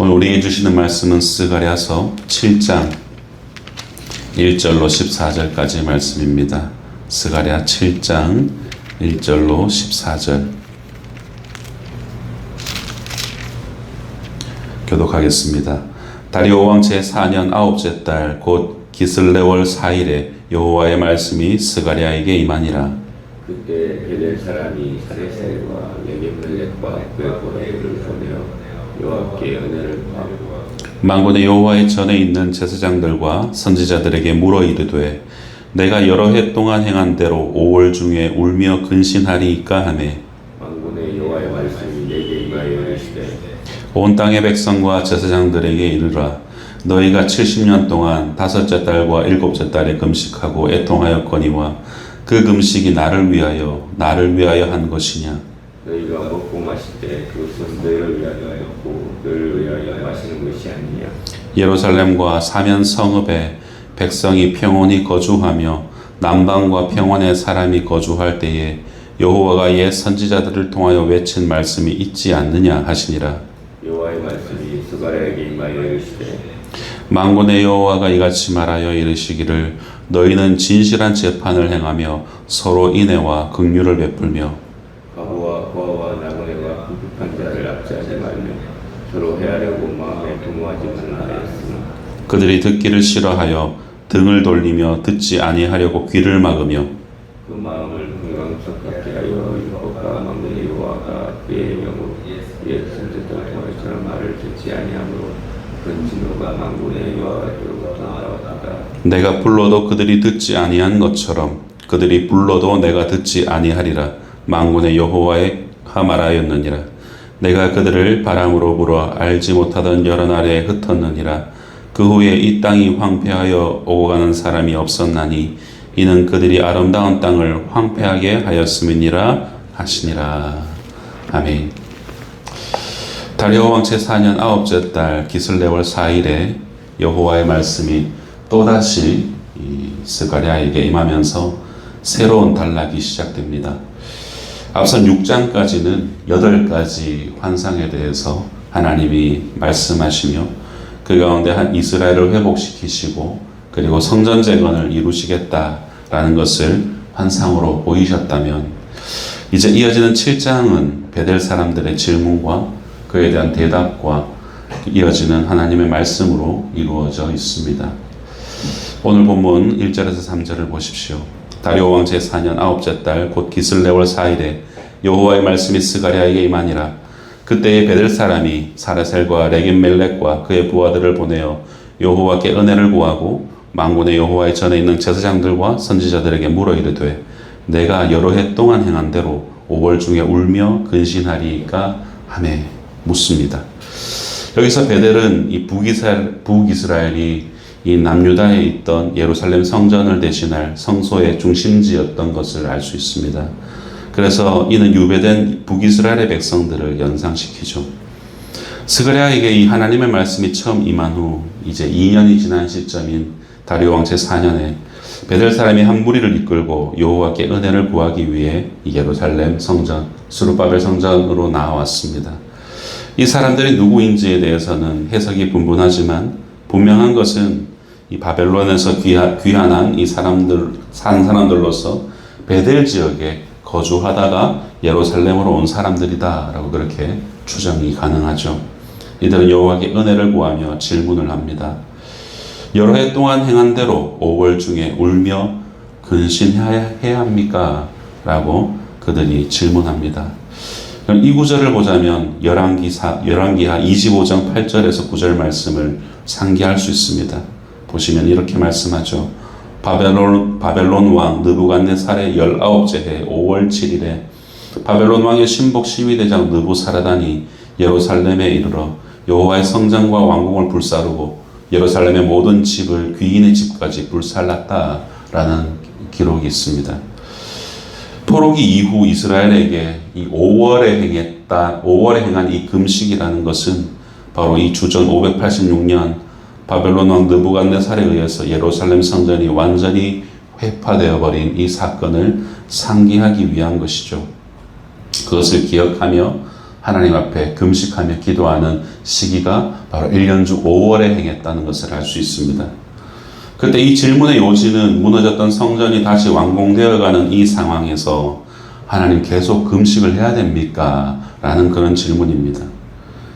오늘 우리에게 주시는 말씀은 스가랴서 7장 1절로 14절까지 말씀입니다. 스가랴 7장 1절로 14절 교독하겠습니다. 다리오 왕 제4년 9째 달 곧 기슬레월 4일에 여호와의 말씀이 스가랴에게 임하니라. 그때 베델 사람이 사레셀과 레게멜렉과 그의 보라들을 보내어 여호와께 은혜를 구하고 만군의 여호와의 전에 있는 제사장들과 선지자들에게 물어 이르되 내가 여러 해 동안 행한 대로 5월 중에 울며 근신하리이까 하매 만군의 여호와의 말씀이 내게 임하여 이르시되 온 땅의 백성과 제사장들에게 이르라. 너희가 70년 동안 5째 달과 7째 달에 금식하고 애통하였거니와 그 금식이 나를 위하여 한 것이냐. 너희가 먹고 마실 때 그것은 너희를 위하여 먹고 너희를 위하여 마시는 것이 아니냐. 예루살렘과 사면 성읍에 백성이 평온히 거주하며 남방과 평원에 사람이 거주할 때에 여호와가 옛 선지자들을 통하여 외친 말씀이 있지 않느냐 하시니라. 여호와의 말씀이 스가랴에게 임하여 이르시되 만군의 여호와가 이같이 말하여 이르시기를 너희는 진실한 재판을 행하며 서로 인애와 긍휼을 베풀며 과부와 고아와 나그네와 궁핍한 자를 압제하지 말며 서로 헤아려고 마음에 도모하지 말라 하였으나 그들이 듣기를 싫어하여 등을 돌리며 듣지 아니하려고 귀를 막으며 그 마음을 금강석같게 하여 율법과 만군의 여호와가 그의 영으로 옛 선지자들 통하여 저런 말을 듣지 아니하므로 그런 진노가 만군의 여호와께로부터 나왔다. 내가 불러도 그들이 듣지 아니한 것처럼 그들이 불러도 내가 듣지 아니하리라. 만군의 여호와의 말하였느니라. 내가 그들을 바람으로 불어 알지 못하던 여러 날에 흩었느니라. 그 후에 이 땅이 황폐하여 오고 가는 사람이 없었나니 이는 그들이 아름다운 땅을 황폐하게 하였음이니라 하시니라. 아멘. 다리오 왕 제4년 9째 달 기슬레월 4일에 여호와의 말씀이 또다시 스가랴에게 임하면서 새로운 단락이 시작됩니다. 앞선 6장까지는 8가지 환상에 대해서 하나님이 말씀하시며 그 가운데 한 이스라엘을 회복시키시고 그리고 성전 재건을 이루시겠다라는 것을 환상으로 보이셨다면 이제 이어지는 7장은 베델 사람들의 질문과 그에 대한 대답과 이어지는 하나님의 말씀으로 이루어져 있습니다. 오늘 본문 1절에서 3절을 보십시오. 다리오 왕 제4년 9째 달 곧 기슬레월 4일에 여호와의 말씀이 스가랴에게 임하니라. 그때의 베델 사람이 사레셀과 레겜멜렉과 그의 부하들을 보내어 여호와께 은혜를 구하고 만군의 여호와의 전에 있는 제사장들과 선지자들에게 물어 이르되 내가 여러 해 동안 행한 대로 5월 중에 울며 근신하리이까 하매 묻습니다. 여기서 베델은 이 북이스라엘이 이 남유다에 있던 예루살렘 성전을 대신할 성소의 중심지였던 것을 알 수 있습니다. 그래서 이는 유배된 북이스라엘의 백성들을 연상시키죠. 스가랴에게 이 하나님의 말씀이 처음 임한 후 이제 2년이 지난 시점인 다리오 왕 제4년에 베델 사람이 한 무리를 이끌고 여호와께 은혜를 구하기 위해 예루살렘 성전, 스룹바벨 성전으로 나아왔습니다. 이 사람들이 누구인지에 대해서는 해석이 분분하지만 분명한 것은 이 바벨론에서 귀환한 이 사람들로서 베델 지역에 거주하다가 예루살렘으로 온 사람들이다라고 그렇게 추정이 가능하죠. 이들은 여호와께 은혜를 구하며 질문을 합니다. 여러 해 동안 행한 대로 5월 중에 울며 근신해야 합니까? 라고 그들이 질문합니다. 이 구절을 보자면 열왕기하 25장 8절에서 9절 말씀을 상기할 수 있습니다. 보시면 이렇게 말씀하죠. 바벨론 왕 느부갓네살의 19째 해 5월 7일에 바벨론 왕의 신복 시위대장 느부사라단이 예루살렘에 이르러 여호와의 성전과 왕궁을 불사르고 예루살렘의 모든 집을 귀인의 집까지 불살랐다라는 기록이 있습니다. 포로기 이후 이스라엘에게 이 5월에 행한 이 금식이라는 것은 바로 이 주전 586년 바벨론 왕 느부갓네살에 의해서 예루살렘 성전이 완전히 회파되어 버린 이 사건을 상기하기 위한 것이죠. 그것을 기억하며 하나님 앞에 금식하며 기도하는 시기가 바로 1년 중 5월에 행했다는 것을 알 수 있습니다. 그때 이 질문의 요지는 무너졌던 성전이 다시 완공되어가는 이 상황에서 하나님 계속 금식을 해야 됩니까? 라는 그런 질문입니다.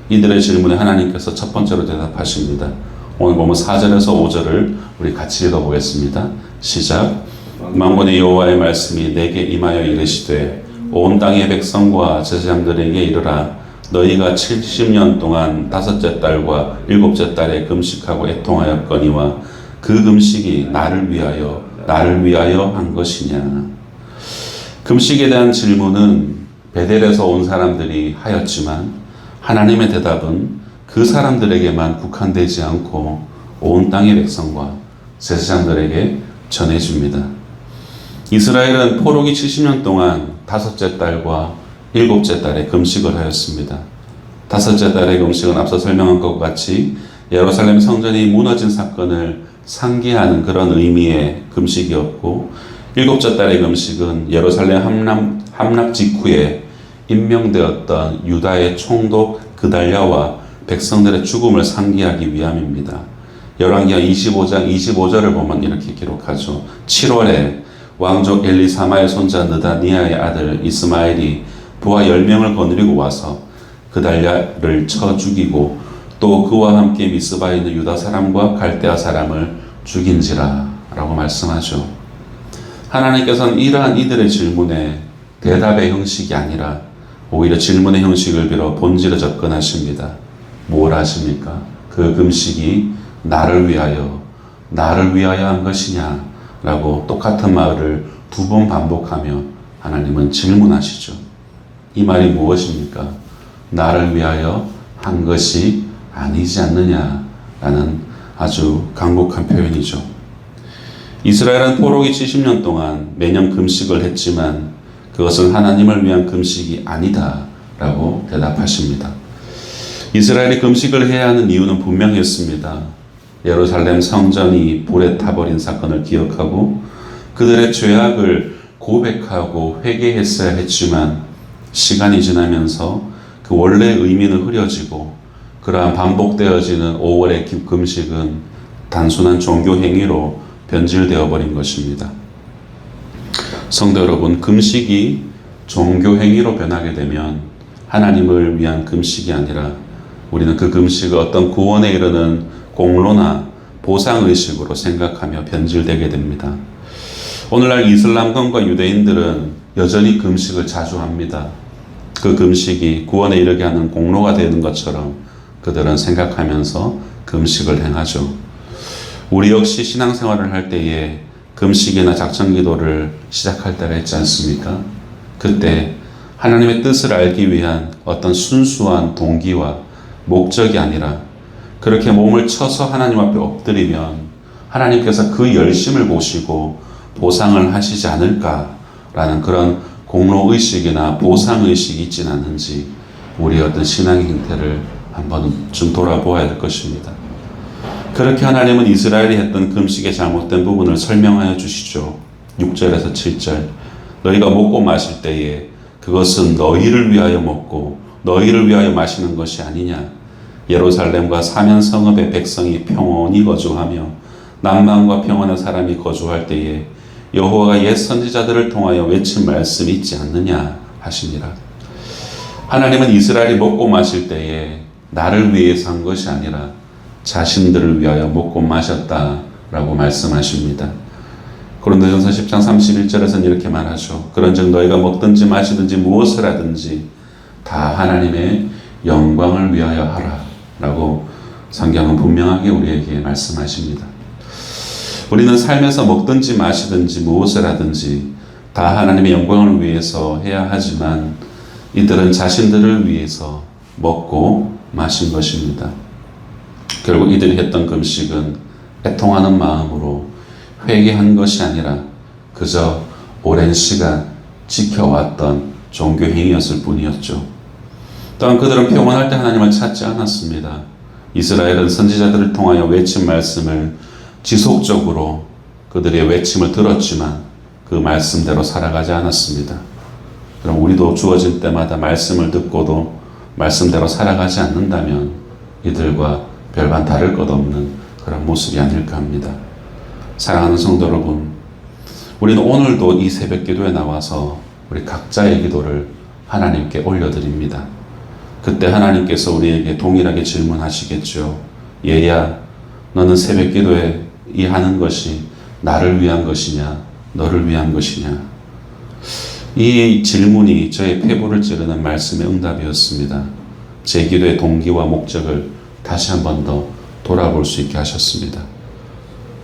이들의 질문에 하나님께서 첫 번째로 대답하십니다. 오늘 보면 4절에서 5절을 우리 같이 읽어보겠습니다. 시작. 만군의 여호와의 말씀이 내게 임하여 이르시되 온 땅의 백성과 제사장들에게 이르라. 너희가 70년 동안 다섯째 달과 일곱째 달에 금식하고 애통하였거니와 그 금식이 나를 위하여 한 것이냐. 금식에 대한 질문은 베델에서 온 사람들이 하였지만 하나님의 대답은 그 사람들에게만 국한되지 않고 온 땅의 백성과 제사장들에게 전해줍니다. 이스라엘은 포로기 70년 동안 다섯째 달과 일곱째 달에 금식을 하였습니다. 다섯째 달의 금식은 앞서 설명한 것과 같이 예루살렘 성전이 무너진 사건을 상기하는 그런 의미의 금식이었고, 일곱째 달의 금식은 예루살렘 함락 직후에 임명되었던 유다의 총독 그달랴와 백성들의 죽음을 상기하기 위함입니다. 열왕기하 25장 25절을 보면 이렇게 기록하죠. 7월에 왕족 엘리사마의 손자 느다니아의 아들 이스마엘이 부하 10명을 거느리고 와서 그달랴를 쳐 죽이고 또 그와 함께 미스바에 있는 유다 사람과 갈대아 사람을 죽인지라 라고 말씀하죠. 하나님께서는 이러한 이들의 질문에 대답의 형식이 아니라 오히려 질문의 형식을 빌어 본질에 접근하십니다. 뭘 하십니까? 그 금식이 나를 위하여 한 것이냐 라고 똑같은 말을 2번 반복하며 하나님은 질문하시죠. 이 말이 무엇입니까? 나를 위하여 한 것이 아니지 않느냐라는 아주 강력한 표현이죠. 이스라엘은 포로기 70년 동안 매년 금식을 했지만 그것은 하나님을 위한 금식이 아니다라고 대답하십니다. 이스라엘이 금식을 해야 하는 이유는 분명했습니다. 예루살렘 성전이 불에 타버린 사건을 기억하고 그들의 죄악을 고백하고 회개했어야 했지만 시간이 지나면서 그 원래의 의미는 흐려지고 그러한 반복되어지는 5월의 금식은 단순한 종교 행위로 변질되어 버린 것입니다. 성도 여러분, 금식이 종교 행위로 변하게 되면 하나님을 위한 금식이 아니라 우리는 그 금식을 어떤 구원에 이르는 공로나 보상의식으로 생각하며 변질되게 됩니다. 오늘날 이슬람권과 유대인들은 여전히 금식을 자주 합니다. 그 금식이 구원에 이르게 하는 공로가 되는 것처럼 그들은 생각하면서 금식을 행하죠. 우리 역시 신앙생활을 할 때에 금식이나 작정기도를 시작할 때가 있지 않습니까? 그때 하나님의 뜻을 알기 위한 어떤 순수한 동기와 목적이 아니라 그렇게 몸을 쳐서 하나님 앞에 엎드리면 하나님께서 그 열심을 보시고 보상을 하시지 않을까라는 그런 공로의식이나 보상의식이 있진 않은지 우리의 어떤 신앙의 행태를 한번 좀 돌아보아야 될 것입니다. 그렇게 하나님은 이스라엘이 했던 금식의 잘못된 부분을 설명하여 주시죠. 6절에서 7절. 너희가 먹고 마실 때에 그것은 너희를 위하여 먹고 너희를 위하여 마시는 것이 아니냐. 예루살렘과 사면 성읍의 백성이 평온히 거주하며 남방과 평온한 사람이 거주할 때에 여호와가 옛 선지자들을 통하여 외친 말씀이 있지 않느냐 하시니라. 하나님은 이스라엘이 먹고 마실 때에 나를 위해서 한 것이 아니라 자신들을 위하여 먹고 마셨다라고 말씀하십니다. 고린도전서 10장 31절에서는 이렇게 말하죠. 그런즉 너희가 먹든지 마시든지 무엇을 하든지 다 하나님의 영광을 위하여 하라 라고 성경은 분명하게 우리에게 말씀하십니다. 우리는 삶에서 먹든지 마시든지 무엇을 하든지 다 하나님의 영광을 위해서 해야 하지만 이들은 자신들을 위해서 먹고 마신 것입니다. 결국 이들이 했던 금식은 애통하는 마음으로 회개한 것이 아니라 그저 오랜 시간 지켜왔던 종교 행위였을 뿐이었죠. 또한 그들은 평온할 때 하나님을 찾지 않았습니다. 이스라엘은 선지자들을 통하여 외친 말씀을 지속적으로 그들의 외침을 들었지만 그 말씀대로 살아가지 않았습니다. 그럼 우리도 주어진 때마다 말씀을 듣고도 말씀대로 살아가지 않는다면 이들과 별반 다를 것 없는 그런 모습이 아닐까 합니다. 사랑하는 성도 여러분, 우리는 오늘도 이 새벽 기도에 나와서 우리 각자의 기도를 하나님께 올려드립니다. 그때 하나님께서 우리에게 동일하게 질문하시겠죠. 얘야, 너는 새벽 기도에 이 하는 것이 나를 위한 것이냐, 너를 위한 것이냐. 이 질문이 저의 폐부를 찌르는 말씀의 응답이었습니다. 제 기도의 동기와 목적을 다시 한 번 더 돌아볼 수 있게 하셨습니다.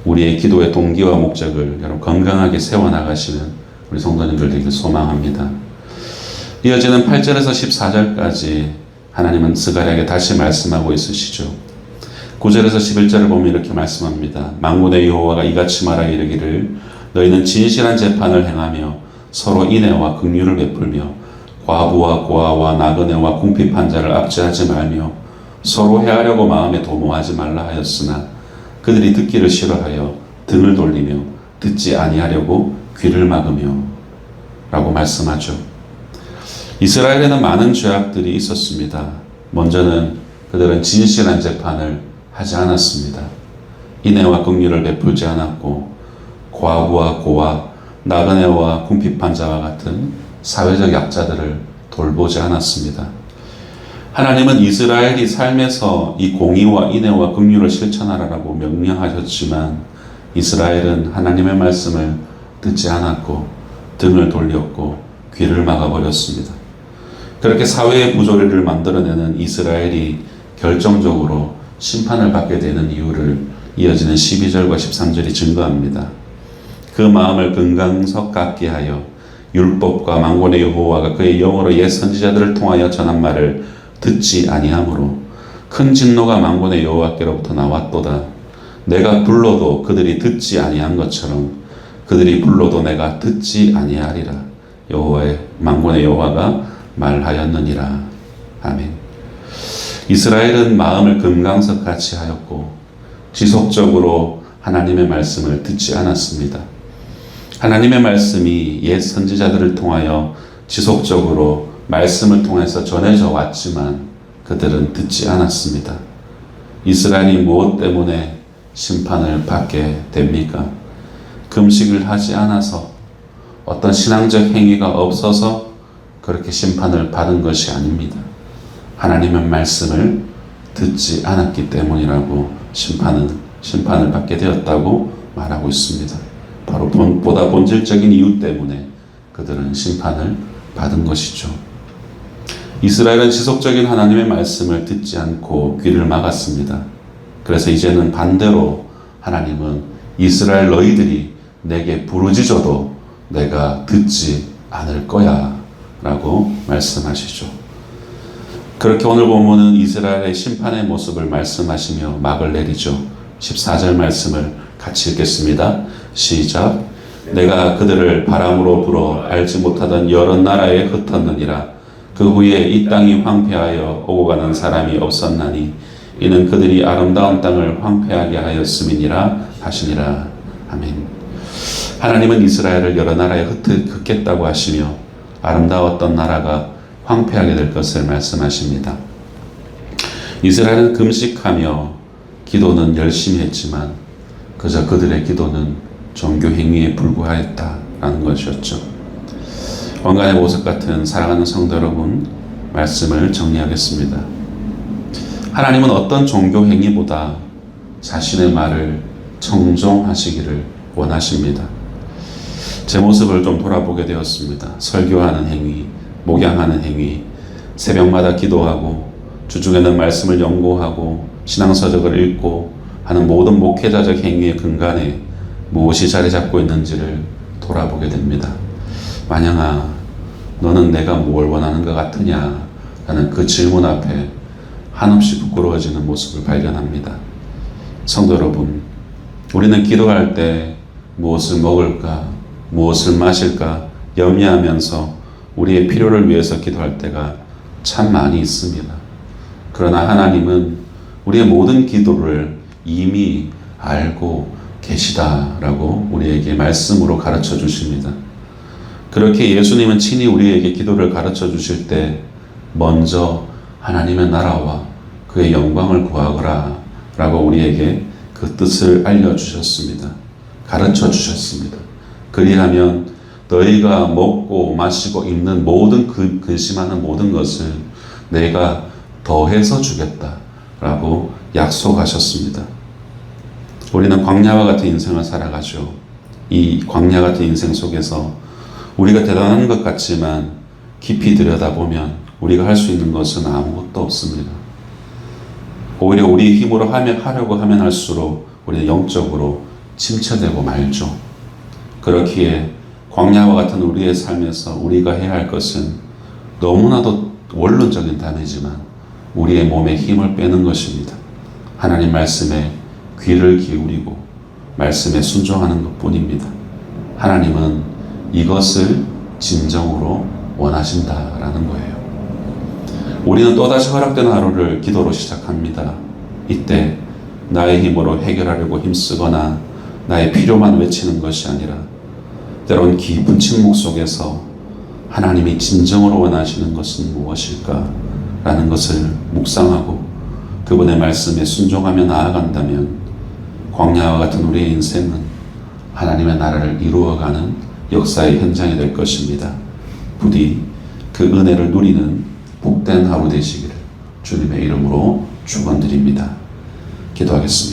우리의 기도의 동기와 목적을 여러분 건강하게 세워나가시는 우리 성도님들 되길 소망합니다. 이어지는 8절에서 14절까지 하나님은 스가랴에게 다시 말씀하고 있으시죠. 9절에서 11절을 보면 이렇게 말씀합니다. 만군의 여호와가 이같이 말하여 이르기를 너희는 진실한 재판을 행하며 서로 인애와 긍휼을 베풀며 과부와 고아와 나그네와 궁핍한 자를 압제하지 말며 서로 해하려고 마음에 도모하지 말라 하였으나 그들이 듣기를 싫어하여 등을 돌리며 듣지 아니하려고 귀를 막으며 라고 말씀하죠. 이스라엘에는 많은 죄악들이 있었습니다. 먼저는 그들은 진실한 재판을 하지 않았습니다. 인애와 긍휼을 베풀지 않았고 과부와 고아, 나그네와 궁핍한 자와 같은 사회적 약자들을 돌보지 않았습니다. 하나님은 이스라엘이 삶에서 이 공의와 인애와 긍휼을 실천하라고 명령하셨지만 이스라엘은 하나님의 말씀을 듣지 않았고 등을 돌렸고 귀를 막아버렸습니다. 그렇게 사회의 부조리를 만들어내는 이스라엘이 결정적으로 심판을 받게 되는 이유를 이어지는 12절과 13절이 증거합니다. 그 마음을 금강석 같게 하여 율법과 만군의 여호와가 그의 영으로 옛 선지자들을 통하여 전한 말을 듣지 아니하므로 큰 진노가 만군의 여호와께로부터 나왔도다. 내가 불러도 그들이 듣지 아니한 것처럼 그들이 불러도 내가 듣지 아니하리라. 여호와의 만군의 여호와가 말하였느니라. 아멘. 이스라엘은 마음을 금강석 같이 하였고 지속적으로 하나님의 말씀을 듣지 않았습니다. 하나님의 말씀이 옛 선지자들을 통하여 지속적으로 말씀을 통해서 전해져 왔지만 그들은 듣지 않았습니다. 이스라엘이 무엇 때문에 심판을 받게 됩니까? 금식을 하지 않아서 어떤 신앙적 행위가 없어서 그렇게 심판을 받은 것이 아닙니다. 하나님의 말씀을 듣지 않았기 때문이라고 심판을 받게 되었다고 말하고 있습니다. 바로 보다 본질적인 이유 때문에 그들은 심판을 받은 것이죠. 이스라엘은 지속적인 하나님의 말씀을 듣지 않고 귀를 막았습니다. 그래서 이제는 반대로 하나님은 이스라엘 너희들이 내게 부르짖어도 내가 듣지 않을 거야 라고 말씀하시죠. 그렇게 오늘 본문은 이스라엘의 심판의 모습을 말씀하시며 막을 내리죠. 14절 말씀을 같이 읽겠습니다. 시작. 내가 그들을 바람으로 불어 알지 못하던 여러 나라에 흩었느니라. 그 후에 이 땅이 황폐하여 오고 가는 사람이 없었나니 이는 그들이 아름다운 땅을 황폐하게 하였음이니라 하시니라. 아멘. 하나님은 이스라엘을 여러 나라에 흩겠다고 하시며 아름다웠던 나라가 황폐하게 될 것을 말씀하십니다. 이스라엘은 금식하며 기도는 열심히 했지만 그저 그들의 기도는 종교 행위에 불과했다라는 것이었죠. 왕관의 보석 같은 사랑하는 성도 여러분, 말씀을 정리하겠습니다. 하나님은 어떤 종교 행위보다 자신의 말을 청종하시기를 원하십니다. 제 모습을 좀 돌아보게 되었습니다. 설교하는 행위, 목양하는 행위, 새벽마다 기도하고 주중에는 말씀을 연구하고 신앙서적을 읽고 하는 모든 목회자적 행위의 근간에 무엇이 자리 잡고 있는지를 돌아보게 됩니다. 만양아, 너는 내가 뭘 원하는 것 같으냐? 라는 그 질문 앞에 한없이 부끄러워지는 모습을 발견합니다. 성도 여러분, 우리는 기도할 때 무엇을 먹을까, 무엇을 마실까 염려하면서 우리의 필요를 위해서 기도할 때가 참 많이 있습니다. 그러나 하나님은 우리의 모든 기도를 이미 알고 계시다라고 우리에게 말씀으로 가르쳐 주십니다. 그렇게 예수님은 친히 우리에게 기도를 가르쳐 주실 때 먼저 하나님의 나라와 그의 영광을 구하거라 라고 우리에게 그 뜻을 알려주셨습니다. 가르쳐 주셨습니다. 그리하면 너희가 먹고 마시고 입는 모든 근심하는 모든 것을 내가 더해서 주겠다 라고 약속하셨습니다. 우리는 광야와 같은 인생을 살아가죠. 이 광야 같은 인생 속에서 우리가 대단한 것 같지만 깊이 들여다보면 우리가 할 수 있는 것은 아무것도 없습니다. 오히려 우리 힘으로 하려고 하면 할수록 우리는 영적으로 침체되고 말죠. 그렇기에 광야와 같은 우리의 삶에서 우리가 해야 할 것은 너무나도 원론적인 단어이지만 우리의 몸에 힘을 빼는 것입니다. 하나님 말씀에 귀를 기울이고 말씀에 순종하는 것뿐입니다. 하나님은 이것을 진정으로 원하신다라는 거예요. 우리는 또다시 허락된 하루를 기도로 시작합니다. 이때 나의 힘으로 해결하려고 힘쓰거나 나의 필요만 외치는 것이 아니라 때론 깊은 침묵 속에서 하나님이 진정으로 원하시는 것은 무엇일까? 라는 것을 묵상하고 그분의 말씀에 순종하며 나아간다면 광야와 같은 우리의 인생은 하나님의 나라를 이루어가는 역사의 현장이 될 것입니다. 부디 그 은혜를 누리는 복된 하루 되시기를 주님의 이름으로 축원드립니다. 기도하겠습니다.